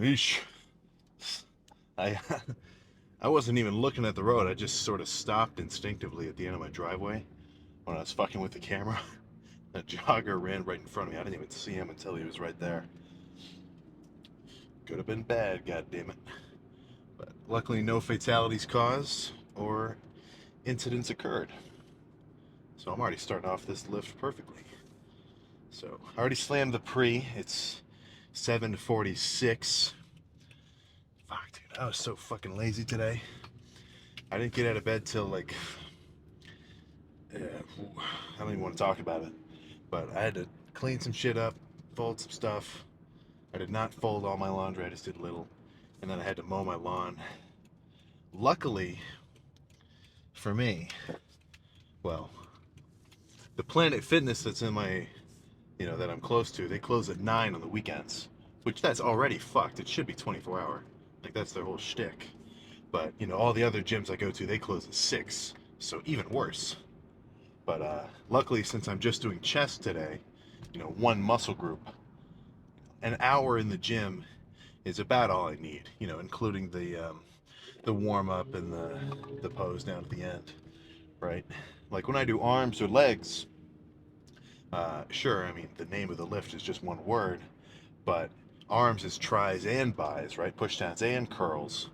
Eesh. I I wasn't even looking at the road. I just sort of stopped instinctively at the end of my driveway when I was fucking with the camera. A jogger ran right in front of me. I didn't even see him until he was right there. Could have been bad, god damn it. But luckily no fatalities caused or incidents occurred. So I'm already starting off this lift perfectly. So I already slammed the pre. It's 7:46. Fuck, dude, I was so fucking lazy today. I didn't get out of bed till like, I don't even want to talk about it. But I had to clean some shit up, fold some stuff. I did not fold all my laundry, I just did a little. And then I had to mow my lawn. Luckily for me, well, the Planet Fitness that's in my, that I'm close to, they close at 9 on the weekends, which that's already fucked. It should be 24-hour. Like, that's their whole shtick. But, all the other gyms I go to, they close at 6, so even worse. But luckily, since I'm just doing chest today, one muscle group, an hour in the gym is about all I need, including the warm up and the pose down at the end, right? Like when I do arms or legs, sure, I mean, the name of the lift is just one word, but arms is tris and bis, right? Push downs and curls,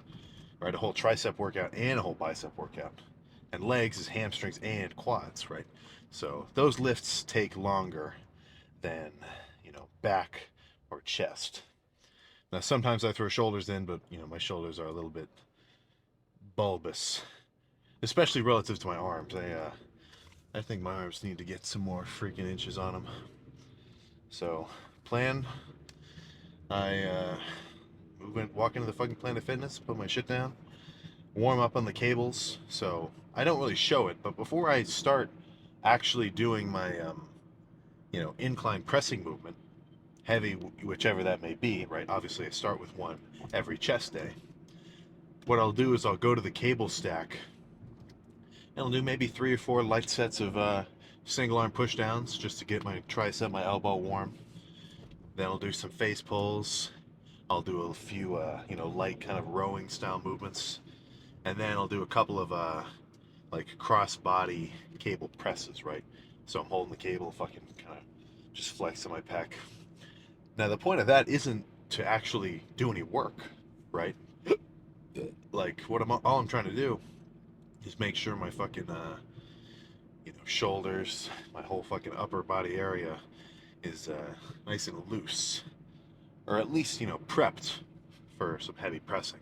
right? A whole tricep workout and a whole bicep workout. And legs is hamstrings and quads, right? So those lifts take longer than, back or chest. Now, sometimes I throw shoulders in, but, my shoulders are a little bit bulbous, especially relative to my arms. I think my arms need to get some more freaking inches on them. So, plan, I went walk into the fucking Planet Fitness, put my shit down, warm up on the cables. So I don't really show it, but before I start actually doing my, incline pressing movement, heavy, whichever that may be, right? Obviously, I start with one every chest day. What I'll do is I'll go to the cable stack, and I'll do maybe 3 or 4 light sets of single arm push downs just to get my tricep, my elbow warm. Then I'll do some face pulls. I'll do a few, light kind of rowing style movements. And then I'll do a couple of, like cross body cable presses, right? So I'm holding the cable, fucking kind of just flexing my pec. Now, the point of that isn't to actually do any work, right? Like, all I'm trying to do is make sure my fucking, shoulders, my whole fucking upper body area is nice and loose, or at least prepped for some heavy pressing.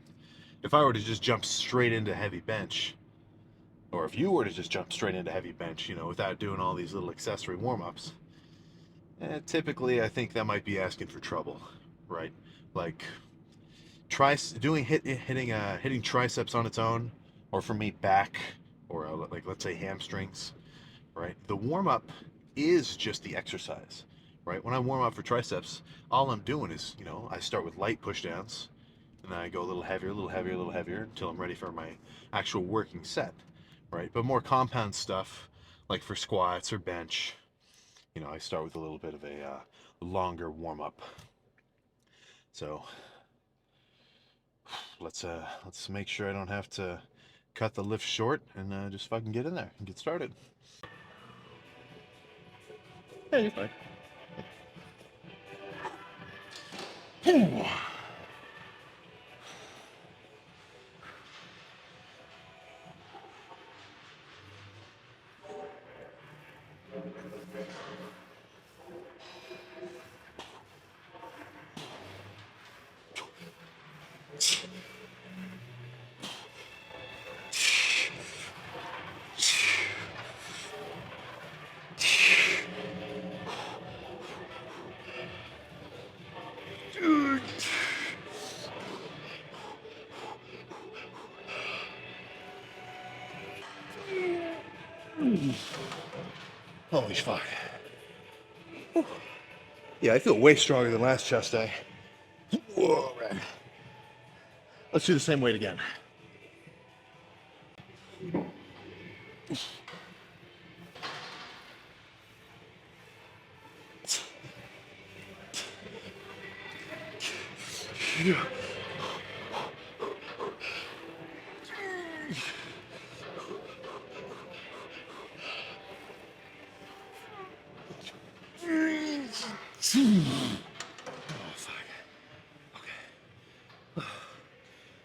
If I were to just jump straight into heavy bench, or if you were to just jump straight into heavy bench, without doing all these little accessory warm-ups, typically I think that might be asking for trouble, right? Like hitting triceps on its own, or for me back, or like let's say hamstrings, right? The warm-up is just the exercise, right? When I warm up for triceps, all I'm doing is, I start with light push downs, and then I go a little heavier, a little heavier, a little heavier until I'm ready for my actual working set, right? But more compound stuff, like for squats or bench, I start with a little bit of a longer warm up. So let's make sure I don't have to cut the lift short and just fucking get in there and get started. Yeah, you're fine. Holy fuck. Yeah, I feel way stronger than last chest day. Whoa, man. Let's do the same weight again.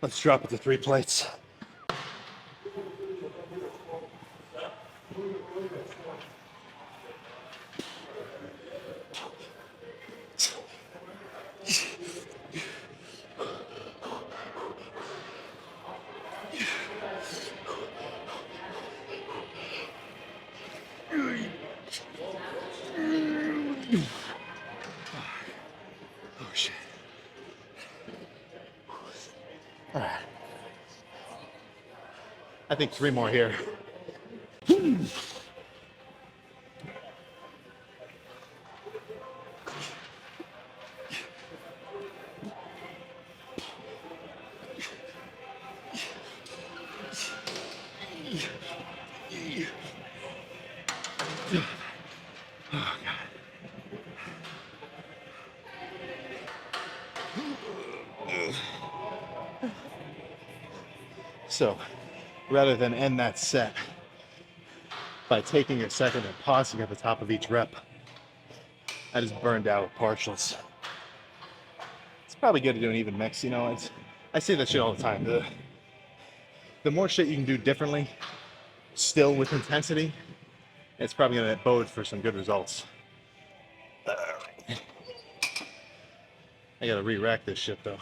Let's drop it to 3 plates. Oh shit. All right. I think 3 more here. Oh, God. So, rather than end that set by taking a second and pausing at the top of each rep, I just burned out with partials. It's probably good to do an even mix, you know. I say that shit all the time. The more shit you can do differently, still with intensity, it's probably gonna bode for some good results. I gotta re-rack this shit though.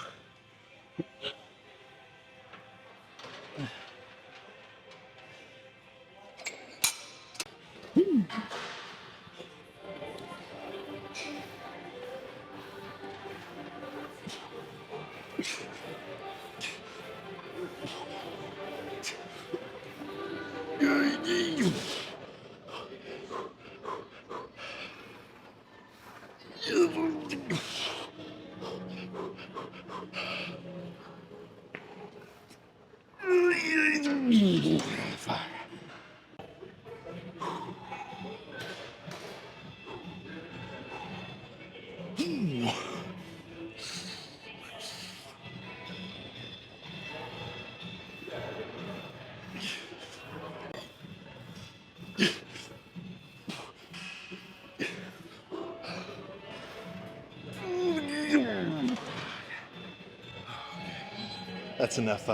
That's enough.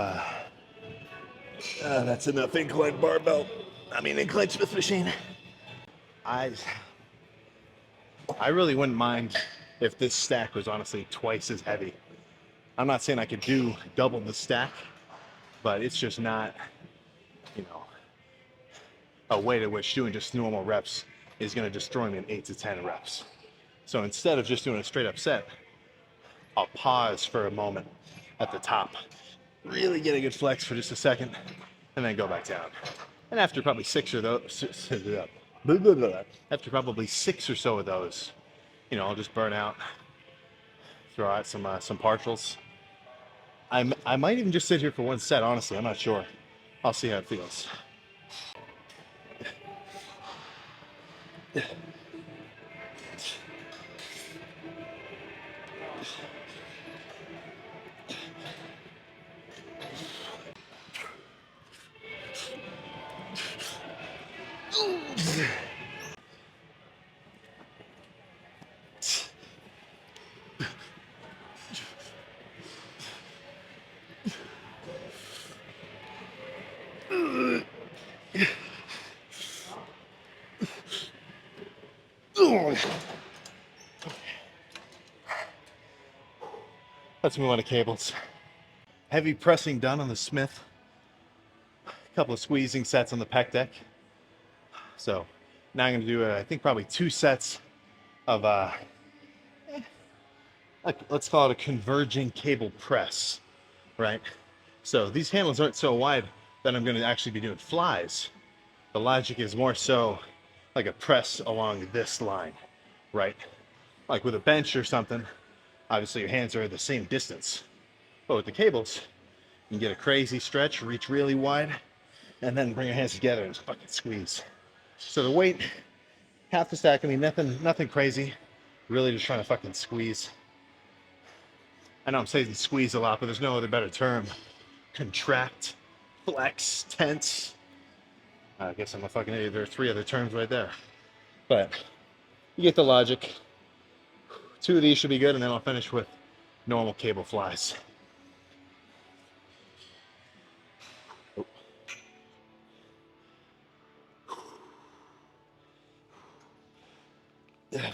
That's enough incline barbell. Incline Smith machine. I really wouldn't mind if this stack was honestly twice as heavy. I'm not saying I could do double the stack, but it's just not, you know, a way to which doing just normal reps is going to destroy me in 8 to 10 reps. So instead of just doing a straight up set, I'll pause for a moment at the top, really get a good flex for just a second, and then go back down. And after probably 6 or those, after probably 6 or so of those, you know, I'll just burn out, throw out some partials. I might even just sit here for 1 set. Honestly, I'm not sure. I'll see how it feels. Let's move on to cables. Heavy pressing done on the Smith. A couple of squeezing sets on the pec deck. So now I'm going to do, I think, probably 2 sets of, let's call it a converging cable press, right? So these handles aren't so wide that I'm going to actually be doing flies. The logic is more so like a press along this line, right? Like with a bench or something, obviously your hands are the same distance. But with the cables, you can get a crazy stretch, reach really wide, and then bring your hands together and fucking squeeze. So the weight, half the stack, nothing crazy. Really just trying to fucking squeeze. I know I'm saying squeeze a lot, but there's no other better term. Contract, flex, tense. I guess I'm a fucking idiot. There are 3 other terms right there. But you get the logic. 2 of these should be good, and then I'll finish with normal cable flies. Yeah.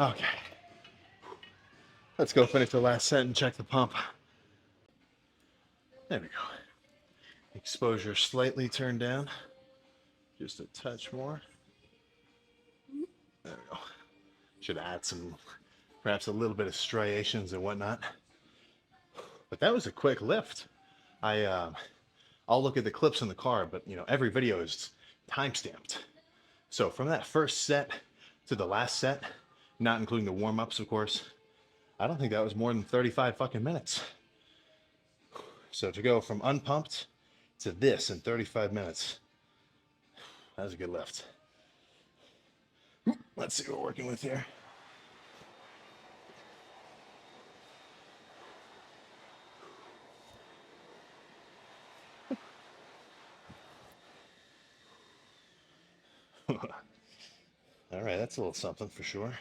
Okay. Let's go finish the last set and check the pump. There we go. Exposure slightly turned down. Just a touch more. There we go. Should add some, perhaps a little bit of striations and whatnot. But that was a quick lift. I'll look at the clips in the car, but every video is time stamped. So from that first set to the last set, not including the warm-ups, of course, I don't think that was more than 35 fucking minutes. So to go from unpumped to this in 35 minutes, that was a good lift. Let's see what we're working with here. All right, that's a little something for sure.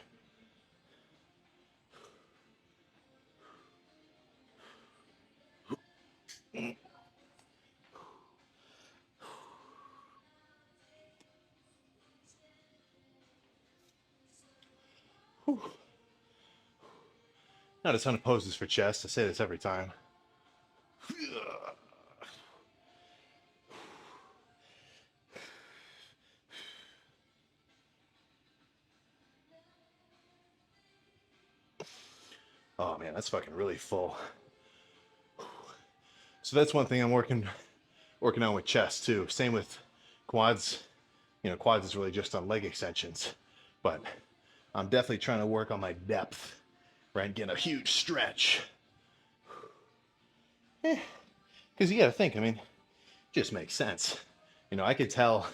Not a ton of poses for chest. I say this every time. Oh man, that's fucking really full. So that's one thing I'm working on with chest too. Same with quads. Quads is really just on leg extensions, but I'm definitely trying to work on my depth, right? Getting a huge stretch. Because you got to think, it just makes sense. I could tell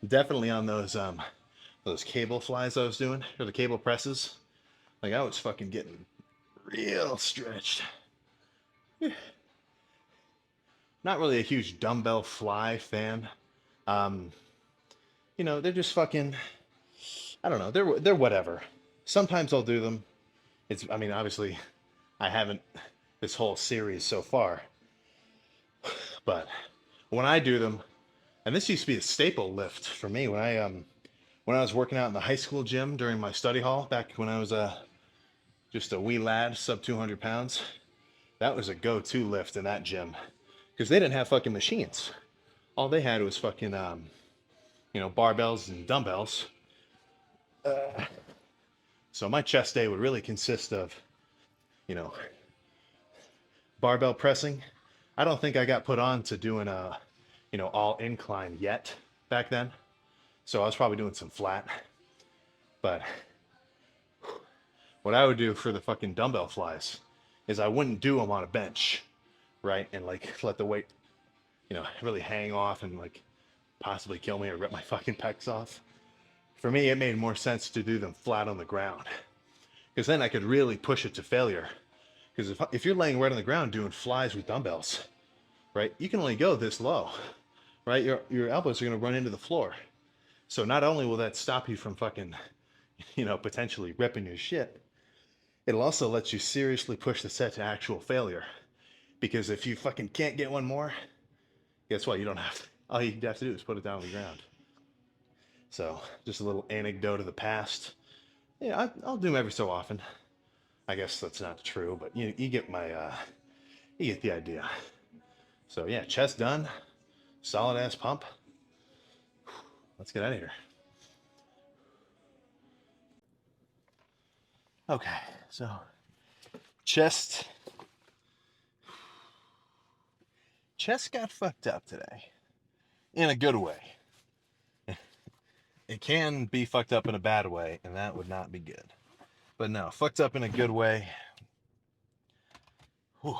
definitely on those cable flies I was doing, or the cable presses, like I was fucking getting real stretched. Not really a huge dumbbell fly fan. They're just fucking, I don't know, they're whatever. Sometimes I'll do them. Obviously I haven't this whole series so far, but when I do them, and this used to be a staple lift for me when I was working out in the high school gym during my study hall back when I was just a wee lad, sub 200 pounds. That was a go-to lift in that gym because they didn't have fucking machines. All they had was fucking barbells and dumbbells. So my chest day would really consist of barbell pressing. I don't think I got put on to doing a all incline yet back then. So I was probably doing some flat. But what I would do for the fucking dumbbell flies is I wouldn't do them on a bench, right? And let the weight, really hang off and possibly kill me or rip my fucking pecs off. For me, it made more sense to do them flat on the ground because then I could really push it to failure. Because if you're laying right on the ground doing flies with dumbbells, right, you can only go this low, right? Your elbows are going to run into the floor. So not only will that stop you from fucking, potentially ripping your shit, it'll also let you seriously push the set to actual failure. Because if you fucking can't get one more, guess what? You don't have to. All you have to do is put it down on the ground. So just a little anecdote of the past. Yeah, I'll do them every so often. I guess that's not true, but you get you get the idea. So yeah, chest done, solid ass pump. Let's get out of here. Okay, so chest chest got fucked up today. In a good way. It can be fucked up in a bad way, and that would not be good. But no, fucked up in a good way. Whew.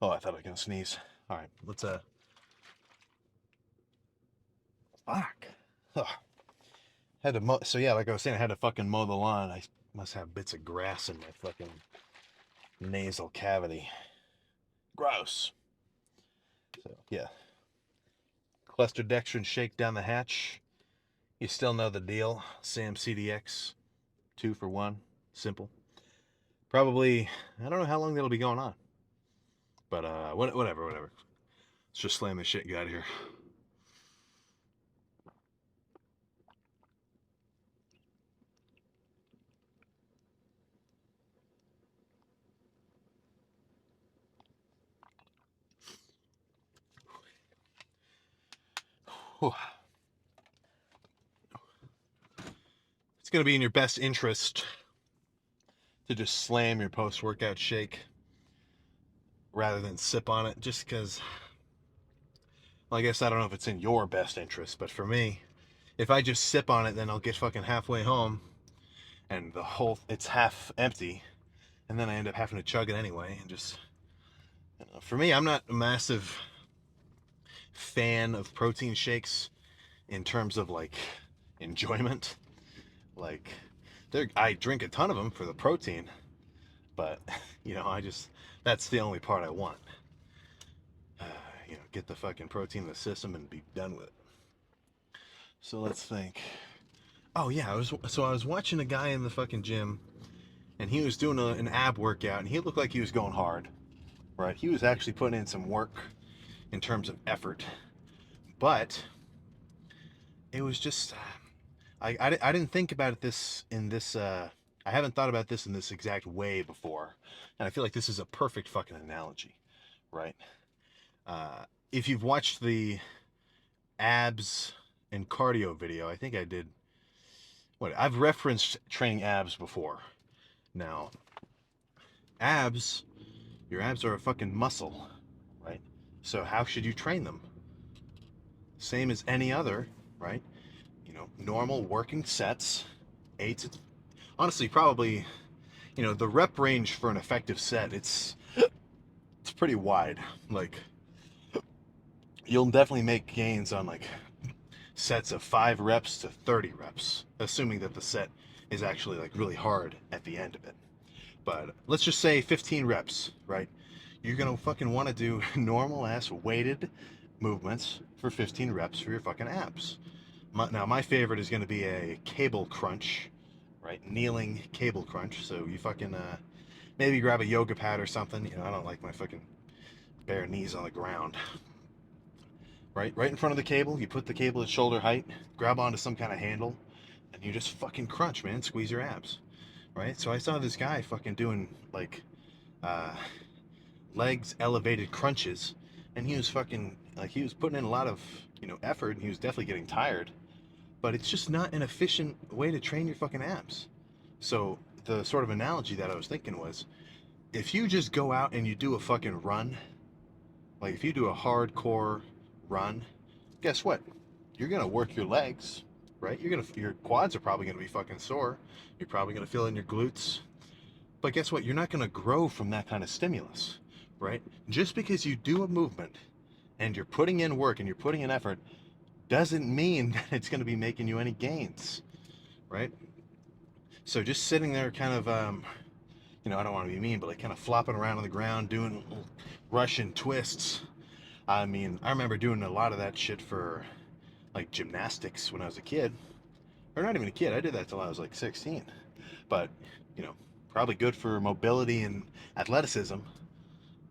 Oh, I thought I was gonna sneeze. All right, let's fuck. Ugh. Had to mow. So yeah, like I was saying, I had to fucking mow the lawn. I must have bits of grass in my fucking nasal cavity. Gross. So yeah, Cluster shake down the hatch. You still know the deal. Sam CDX, 2 for 1, simple. Probably, I don't know how long that'll be going on. But whatever. Let's just slam this shit and get out of here. Whew. It's going to be in your best interest to just slam your post-workout shake rather than sip on it, just because, well, I guess I don't know if it's in your best interest, but for me, if I just sip on it, then I'll get fucking halfway home and it's half empty, and then I end up having to chug it anyway, and just, for me, I'm not a massive fan of protein shakes in terms of like enjoyment. Like, I drink a ton of them for the protein, but that's the only part I want. Get the fucking protein in the system and be done with it. So let's think. Oh yeah, I was watching a guy in the fucking gym, and he was doing an ab workout, and he looked like he was going hard, right? He was actually putting in some work in terms of effort, but it was just I didn't think about it I haven't thought about this in this exact way before, and I feel like this is a perfect fucking analogy, right? If you've watched the abs and cardio video, I think I did. I've referenced training abs before. Now, abs, your abs are a fucking muscle, right? So how should you train them? Same as any other, right? Normal working sets, honestly, probably, the rep range for an effective set, it's pretty wide. Like, you'll definitely make gains on like sets of 5 reps to 30 reps, assuming that the set is actually like really hard at the end of it. But let's just say 15 reps, right? You're gonna fucking want to do normal ass weighted movements for 15 reps for your fucking abs. Now my favorite is gonna be a cable crunch, right? Kneeling cable crunch. So you fucking maybe grab a yoga pad or something. I don't like my fucking bare knees on the ground. Right in front of the cable, you put the cable at shoulder height, grab onto some kind of handle, and you just fucking crunch, man. Squeeze your abs, right? So I saw this guy fucking doing like uh, legs elevated crunches, and he was fucking like he was putting in a lot of effort, and he was definitely getting tired. But it's just not an efficient way to train your fucking abs. So the sort of analogy that I was thinking was, if you just go out and you do a fucking run, like if you do a hardcore run, guess what? You're gonna work your legs, right? Your quads are probably gonna be fucking sore. You're probably gonna feel it in your glutes. But guess what? You're not gonna grow from that kind of stimulus, right? Just because you do a movement and you're putting in work and you're putting in effort doesn't mean that it's gonna be making you any gains, right? So just sitting there kind of I don't want to be mean, but like kind of flopping around on the ground doing Russian twists. I mean, I remember doing a lot of that shit for like gymnastics when I was a kid. Or not even a kid, I did that till I was like 16. But, you know, probably good for mobility and athleticism,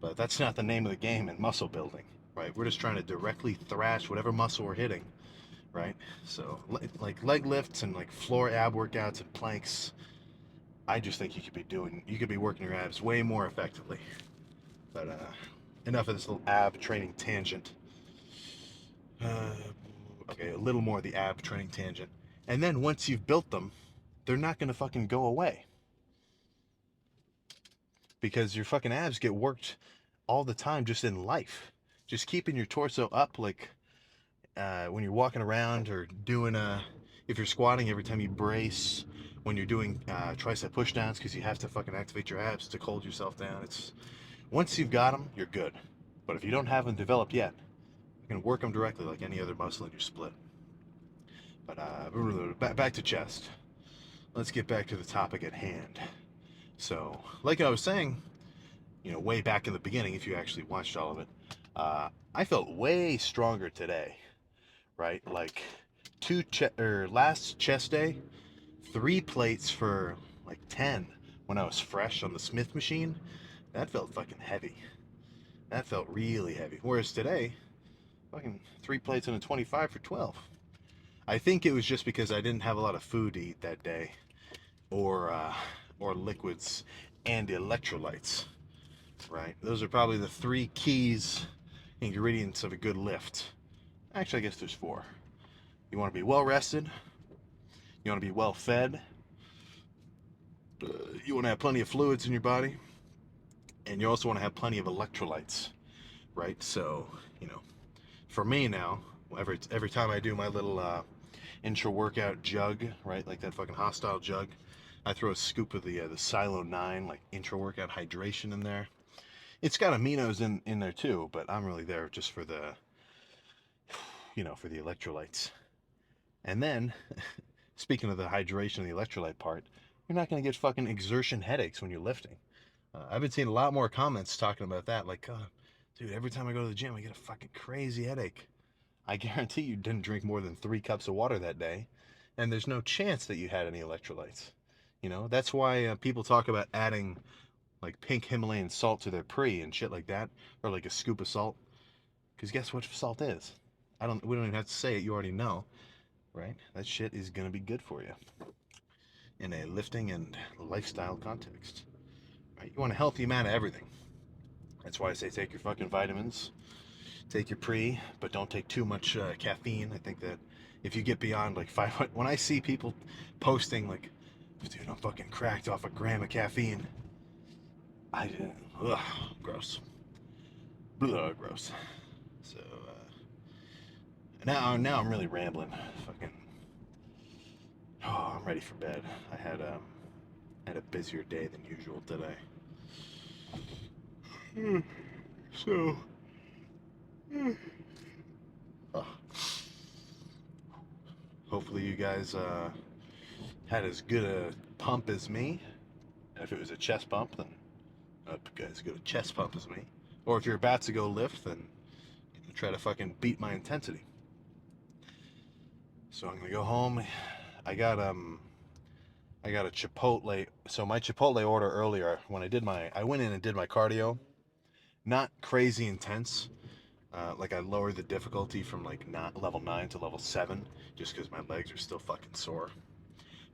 but that's not the name of the game in muscle building, right? We're just trying to directly thrash whatever muscle we're hitting, right? So, like leg lifts and like floor ab workouts and planks, I just think you could be working your abs way more effectively. But enough of this little ab training tangent. Uh, okay, a little more of the ab training tangent. And then once you've built them, they're not going to fucking go away. because your fucking abs get worked all the time just in life. Just keeping your torso up, like when you're walking around or doing if you're squatting every time you brace, when you're doing tricep push downs because you have to fucking activate your abs to hold yourself down. It's once you've got them, you're good. But if you don't have them developed yet, you can work them directly like any other muscle in your split. But back to chest. Let's get back to the topic at hand. So, like I was saying, way back in the beginning, if you actually watched all of it, I felt way stronger today, right? Like last chest day, 3 plates for like 10 when I was fresh on the Smith machine. That felt fucking heavy. That felt really heavy. Whereas today, fucking 3 plates and a 25 for 12. I think it was just because I didn't have a lot of food to eat that day, or liquids and electrolytes. Right? Those are probably the 3 keys ingredients of a good lift. Actually, I guess there's 4. You want to be well rested. You want to be well fed. You want to have plenty of fluids in your body, and you also want to have plenty of electrolytes. Right? So, for me now, every time I do my little intra-workout jug, right, like that fucking hostile jug, I throw a scoop of the Silo 9, like intra-workout hydration in there. It's got aminos in there too, but I'm really there just for for the electrolytes. And then, speaking of the hydration and the electrolyte part, you're not going to get fucking exertion headaches when you're lifting. I've been seeing a lot more comments talking about that, like, dude, every time I go to the gym, I get a fucking crazy headache. I guarantee you didn't drink more than 3 cups of water that day, and there's no chance that you had any electrolytes. That's why people talk about adding like pink Himalayan salt to their pre and shit like that, or like a scoop of salt. Because guess what salt is? We don't even have to say it. You already know, right? That shit is gonna be good for you in a lifting and lifestyle context. Right? You want a healthy amount of everything. That's why I say take your fucking vitamins, take your pre, but don't take too much caffeine. I think that if you get beyond like 500, when I see people posting like, dude, I'm fucking cracked off a gram of caffeine, ugh, gross. Gross. So now I'm really rambling. Fucking, I'm ready for bed. I had a busier day than usual today. So, uh, hopefully you guys had as good a pump as me. And if it was a chest pump, then I hope you guys got a chest pump as me. Or if you're about to go lift, then try to fucking beat my intensity. So I'm gonna go home. I got a Chipotle. So my Chipotle order earlier, when I went in and did my cardio, not crazy intense. Like I lowered the difficulty from like not level 9 to level 7, just because my legs are still fucking sore.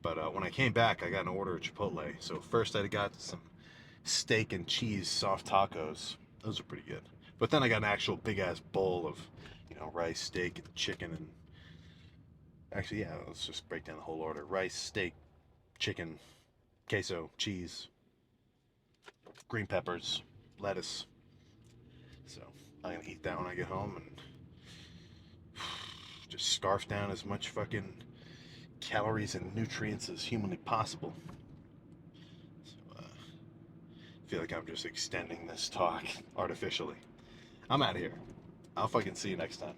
But when I came back, I got an order of Chipotle. So first I got some steak and cheese soft tacos. Those are pretty good. But then I got an actual big ass bowl of, rice, steak, and chicken, and actually, yeah, let's just break down the whole order: rice, steak, chicken, queso, cheese, green peppers, lettuce. So I'm gonna eat that when I get home and just scarf down as much fucking calories and nutrients as humanly possible. So I feel like I'm just extending this talk artificially. I'm out of here. I'll fucking see you next time.